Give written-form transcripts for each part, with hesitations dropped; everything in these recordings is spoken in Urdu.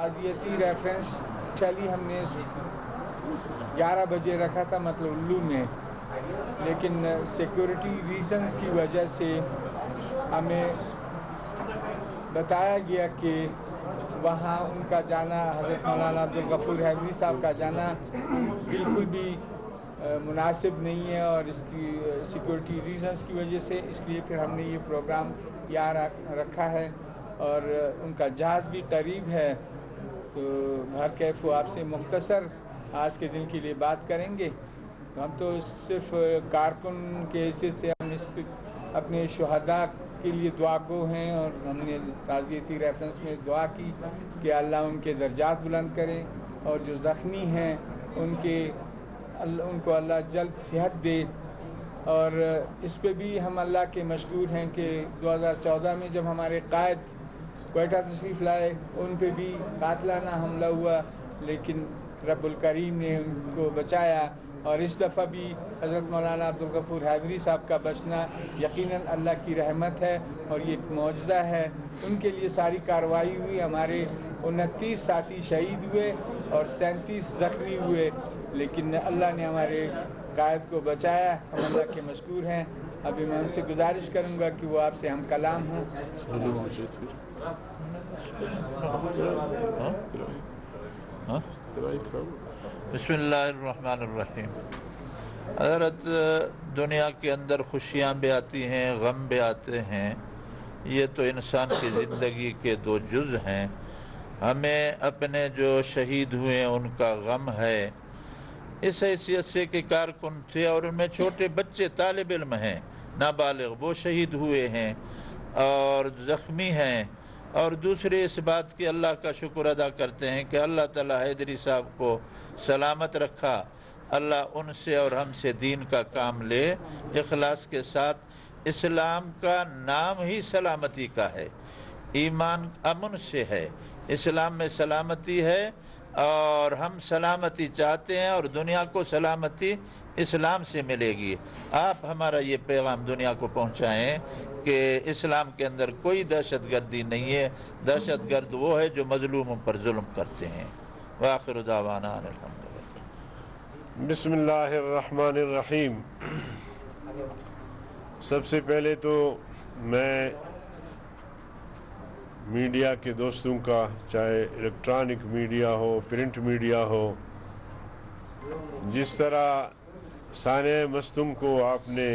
تعزیتی ریفرنس چلی ہم نے 11 بجے رکھا تھا مطلب میں، لیکن سیکورٹی ریزنز کی وجہ سے ہمیں بتایا گیا کہ وہاں ان کا جانا، حضرت مولانا عبدالغفور حیدری صاحب کا جانا بالکل بھی مناسب نہیں ہے، اور اس کی سیکورٹی ریزنز کی وجہ سے اس لیے پھر ہم نے یہ پروگرام یہاں رکھا ہے، اور ان کا جہاز بھی قریب ہے، تو ہر کیف آپ سے مختصر آج کے دن کے لیے بات کریں گے۔ ہم تو صرف کارکن کے حیثیت سے ہم اس پہ اپنے شہداء کے لیے دعا گو ہیں، اور ہم نے تعزیتی ریفرنس میں دعا کی کہ اللہ ان کے درجات بلند کرے، اور جو زخمی ہیں ان کو اللہ جلد صحت دے۔ اور اس پہ بھی ہم اللہ کے مشکور ہیں کہ 2014 میں جب ہمارے قائد کوئٹہ تشریف لائے ان پہ بھی قاتلانہ حملہ ہوا، لیکن رب الکریم نے ان کو بچایا، اور اس دفعہ بھی حضرت مولانا عبدالغفور حیدری صاحب کا بچنا یقیناً اللہ کی رحمت ہے، اور یہ ایک معجزہ ہے۔ ان کے لیے ساری کارروائی ہوئی، ہمارے 29 ساتھی شہید ہوئے اور 37 زخمی ہوئے، لیکن اللہ نے ہمارے قائد کو بچایا، ہم اللہ کے مشکور ہیں۔ ابھی میں ان سے گزارش کروں گا کہ وہ آپ سے ہم کلام ہوں۔ بسم اللہ الرحمن الرحیم۔ حضرت دنیا کے اندر خوشیاں بھی آتی ہیں، غم بھی آتے ہیں، یہ تو انسان کی زندگی کے دو جز ہیں۔ ہمیں اپنے جو شہید ہوئے ہیں ان کا غم ہے، اس حیثیت سے کہ کارکن تھے اور ان میں چھوٹے بچے طالب علم ہیں، نابالغ، وہ شہید ہوئے ہیں اور زخمی ہیں، اور دوسرے اس بات کی اللہ کا شکر ادا کرتے ہیں کہ اللہ تعالیٰ حیدری صاحب کو سلامت رکھا، اللہ ان سے اور ہم سے دین کا کام لے اخلاص کے ساتھ۔ اسلام کا نام ہی سلامتی کا ہے، ایمان امن سے ہے، اسلام میں سلامتی ہے، اور ہم سلامتی چاہتے ہیں، اور دنیا کو سلامتی اسلام سے ملے گی۔ آپ ہمارا یہ پیغام دنیا کو پہنچائیں کہ اسلام کے اندر کوئی دہشت گردی نہیں ہے، دہشت گرد وہ ہے جو مظلوموں پر ظلم کرتے ہیں۔ وآخر دعوانا ان الحمدللہ۔ بسم اللہ الرحمن الرحیم۔ سب سے پہلے تو میں میڈیا کے دوستوں کا، چاہے الیکٹرانک میڈیا ہو، پرنٹ میڈیا ہو، جس طرح سانحہ مصطوم کو آپ نے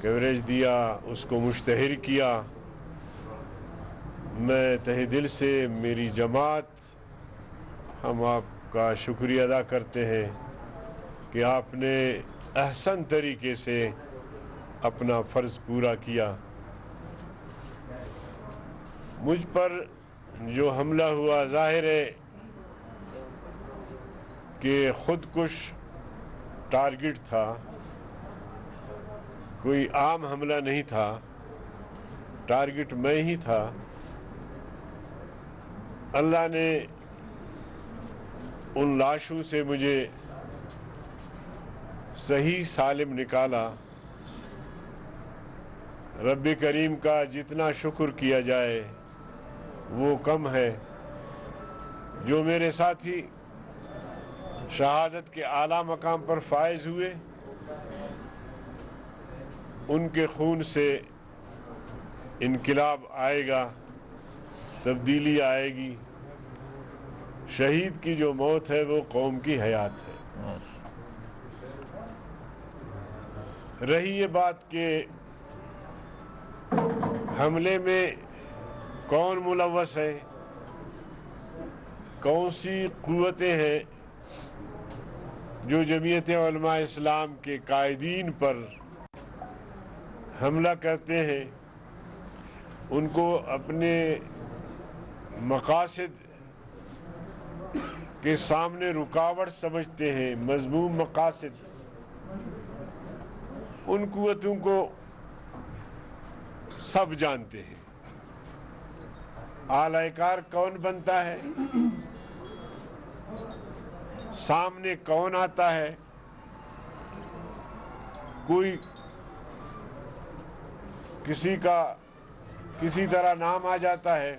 کوریج دیا، اس کو مشتہر کیا، میں تہ دل سے، میری جماعت، ہم آپ کا شکریہ ادا کرتے ہیں کہ آپ نے احسن طریقے سے اپنا فرض پورا کیا۔ مجھ پر جو حملہ ہوا ظاہر ہے کہ خود کش ٹارگٹ تھا، کوئی عام حملہ نہیں تھا، ٹارگٹ میں ہی تھا۔ اللہ نے ان لاشوں سے مجھے صحیح سالم نکالا۔ رب کریم کا جتنا شکر کیا جائے وہ کم ہے۔ جو میرے ساتھی شہادت کے اعلیٰ مقام پر فائز ہوئے، ان کے خون سے انقلاب آئے گا، تبدیلی آئے گی۔ شہید کی جو موت ہے وہ قوم کی حیات ہے۔ رہی یہ بات کہ حملے میں کون ملوث ہے، کون سی قوتیں ہیں جو جمعیت علماء اسلام کے قائدین پر حملہ کرتے ہیں، ان کو اپنے مقاصد کے سامنے رکاوٹ سمجھتے ہیں، مذموم مقاصد، ان قوتوں کو سب جانتے ہیں۔ اعلی کار کون بنتا ہے، سامنے کون آتا ہے، کوئی کسی کا کسی طرح نام آ جاتا ہے،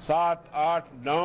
7, 8, 9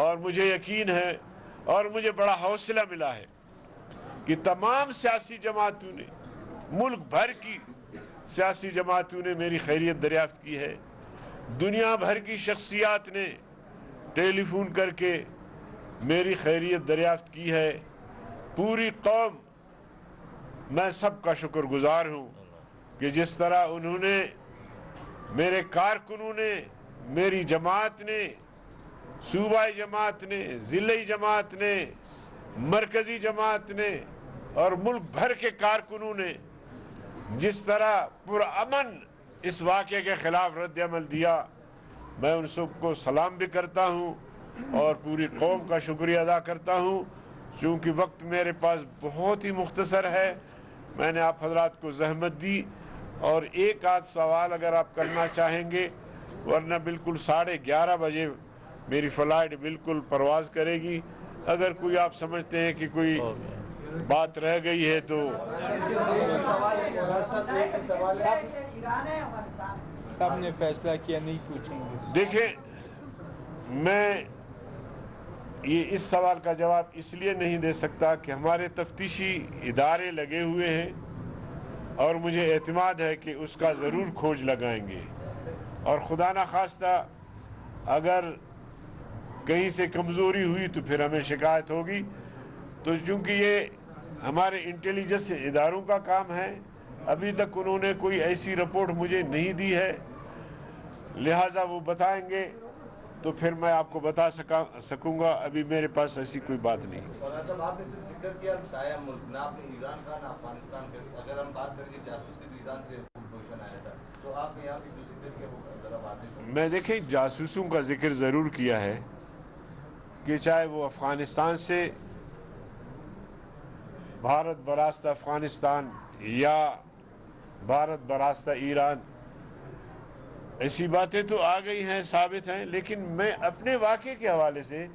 اور مجھے یقین ہے اور مجھے بڑا حوصلہ ملا ہے کہ تمام سیاسی جماعتوں نے، ملک بھر کی سیاسی جماعتوں نے میری خیریت دریافت کی ہے، دنیا بھر کی شخصیات نے ٹیلی فون کر کے میری خیریت دریافت کی ہے۔ پوری قوم، میں سب کا شکر گزار ہوں کہ جس طرح انہوں نے، میرے کارکنوں نے، میری جماعت نے، صوبائی جماعت نے، ضلعی جماعت نے، مرکزی جماعت نے اور ملک بھر کے کارکنوں نے جس طرح پرامن اس واقعے کے خلاف رد عمل دیا، میں ان سب کو سلام بھی کرتا ہوں اور پوری قوم کا شکریہ ادا کرتا ہوں۔ چونکہ وقت میرے پاس بہت ہی مختصر ہے، میں نے آپ حضرات کو زحمت دی اور ایک آدھ سوال اگر آپ کرنا چاہیں گے، ورنہ بالکل 11:30 بجے میری فلائٹ بالکل پرواز کرے گی۔ اگر کوئی آپ سمجھتے ہیں کہ کوئی بات رہ گئی ہے تو سب نے فیصلہ کیا نہیں پوچھیں گے۔ دیکھیں، میں یہ اس سوال کا جواب اس لیے نہیں دے سکتا کہ ہمارے تفتیشی ادارے لگے ہوئے ہیں اور مجھے اعتماد ہے کہ اس کا ضرور کھوج لگائیں گے، اور خدا نہ خواستہ اگر کہیں سے کمزوری ہوئی تو پھر ہمیں شکایت ہوگی۔ تو چونکہ یہ ہمارے انٹیلیجنس اداروں کا کام ہے، ابھی تک انہوں نے کوئی ایسی رپورٹ مجھے نہیں دی ہے، لہٰذا وہ بتائیں گے تو پھر میں آپ کو بتا سکوں گا۔ ابھی میرے پاس ایسی کوئی بات نہیں۔ مولانا صاحب، آپ نے صرف ذکر کیا سایہ ملک، نہ آپ نے ایران کا نہ افغانستان کا۔ اگر ہم بات کریں کہ جاسوس کے ایران سے پوشن آیا تھا، تو آپ نے یہاں پہ جو ذکر کیا وہ ذرا واضح کریں۔ میں دیکھیں، جاسوسوں کا ذکر ضرور کیا ہے کہ چاہے وہ افغانستان سے بھارت براستہ افغانستان یا بھارت براستہ ایران، ایسی باتیں تو آ گئی ہیں، ثابت ہیں، لیکن میں اپنے واقعے کے حوالے سے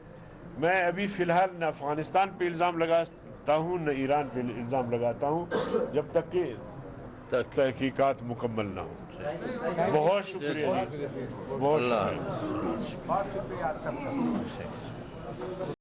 میں ابھی فی الحال نہ افغانستان پہ الزام لگاتا ہوں نہ ایران پہ الزام لگاتا ہوں جب تک کہ تحقیقات مکمل نہ ہوں۔ بہت شکریہ، بہت شکریہ۔ بہت شکریہ آپ سب کا۔